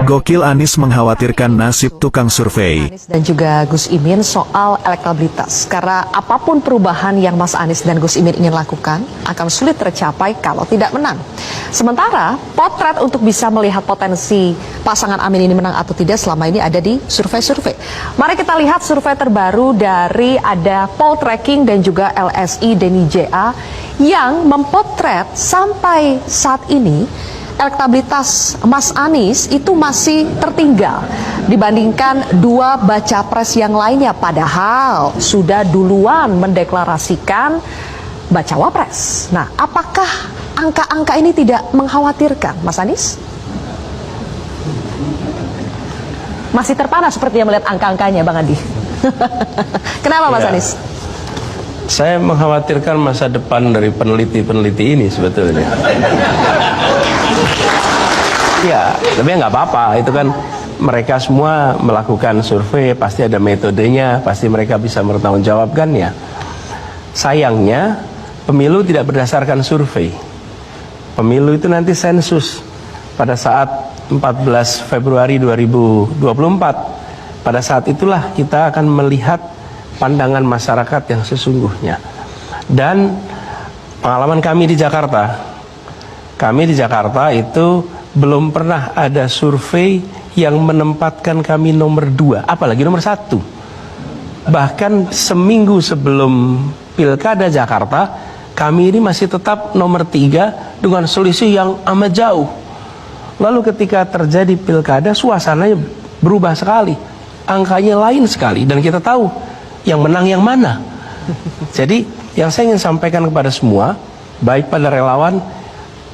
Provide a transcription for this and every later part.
Gokil, Anies mengkhawatirkan nasib tukang survei. Anies dan juga Gus Imin soal elektabilitas. Karena apapun perubahan yang Mas Anies dan Gus Imin ingin lakukan akan sulit tercapai kalau tidak menang. Sementara potret untuk bisa melihat potensi pasangan Amin ini menang atau tidak selama ini ada di survei-survei. Mari kita lihat survei terbaru dari ada Poltreking dan juga LSI Denny JA yang mempotret sampai saat ini elektabilitas Mas Anies itu masih tertinggal dibandingkan dua baca pres yang lainnya, padahal sudah duluan mendeklarasikan bacawa pres. Nah, apakah angka-angka ini tidak mengkhawatirkan Mas Anies? Masih terpana sepertinya melihat angka-angkanya, Bang Andi. Kenapa Mas Anies? Saya mengkhawatirkan masa depan dari peneliti-peneliti ini sebetulnya. Ya, tapi nggak apa-apa. Itu kan mereka semua melakukan survei, pasti ada metodenya, pasti mereka bisa bertanggungjawabkannya. Sayangnya, pemilu tidak berdasarkan survei. Pemilu itu nanti sensus pada saat 14 Februari 2024. Pada saat itulah kita akan melihat pandangan masyarakat yang sesungguhnya. Dan pengalaman kami di Jakarta itu belum pernah ada survei yang menempatkan kami nomor 2, apalagi nomor 1. Bahkan seminggu sebelum Pilkada Jakarta, kami ini masih tetap nomor 3 dengan selisih yang amat jauh. Lalu ketika terjadi Pilkada, suasananya berubah sekali, angkanya lain sekali, dan kita tahu yang menang yang mana. Jadi yang saya ingin sampaikan kepada semua, baik pada relawan,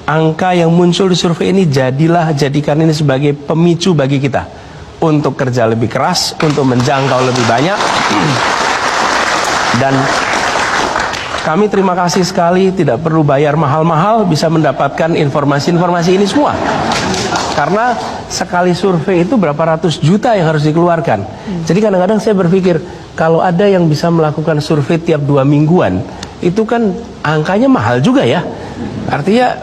angka yang muncul di survei ini jadikan ini sebagai pemicu bagi kita untuk kerja lebih keras, untuk menjangkau lebih banyak. Dan kami terima kasih sekali, tidak perlu bayar mahal-mahal bisa mendapatkan informasi-informasi ini semua. Karena sekali survei itu berapa ratus juta yang harus dikeluarkan. Jadi kadang-kadang saya berpikir, kalau ada yang bisa melakukan survei tiap 2 mingguan, itu kan angkanya mahal juga ya. Artinya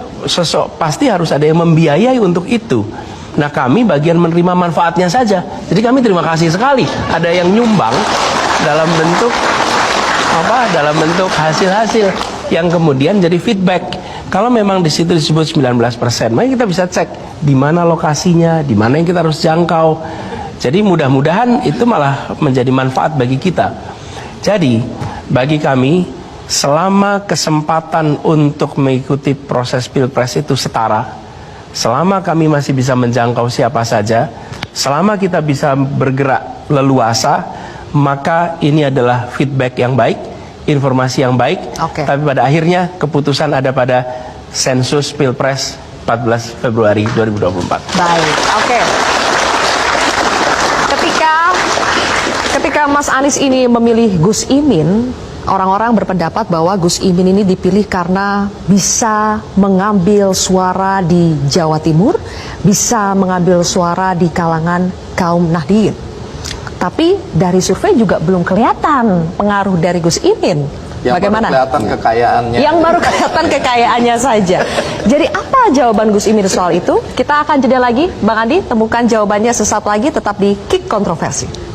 pasti harus ada yang membiayai untuk itu. Nah, kami bagian menerima manfaatnya saja. Jadi kami terima kasih sekali ada yang nyumbang dalam bentuk hasil-hasil yang kemudian jadi feedback. Kalau memang di situ disebut 19%, maka kita bisa cek di mana lokasinya, di mana yang kita harus jangkau. Jadi mudah-mudahan itu malah menjadi manfaat bagi kita. Jadi bagi kami, selama kesempatan untuk mengikuti proses Pilpres itu setara, selama kami masih bisa menjangkau siapa saja, selama kita bisa bergerak leluasa, maka ini adalah feedback yang baik, informasi yang baik. Tapi pada akhirnya keputusan ada pada sensus Pilpres 14 Februari 2024. Baik, oke. Ketika Mas Anies ini memilih Gus Imin, orang-orang berpendapat bahwa Gus Imin ini dipilih karena bisa mengambil suara di Jawa Timur, bisa mengambil suara di kalangan kaum Nahdien. Tapi dari survei juga belum kelihatan pengaruh dari Gus Imin. Bagaimana? Baru kelihatan kekayaannya. Yang baru kelihatan kekayaannya saja. Jadi apa jawaban Gus Imin soal itu? Kita akan jeda lagi, Bang Andi, temukan jawabannya sesaat lagi, tetap di Kick Kontroversi.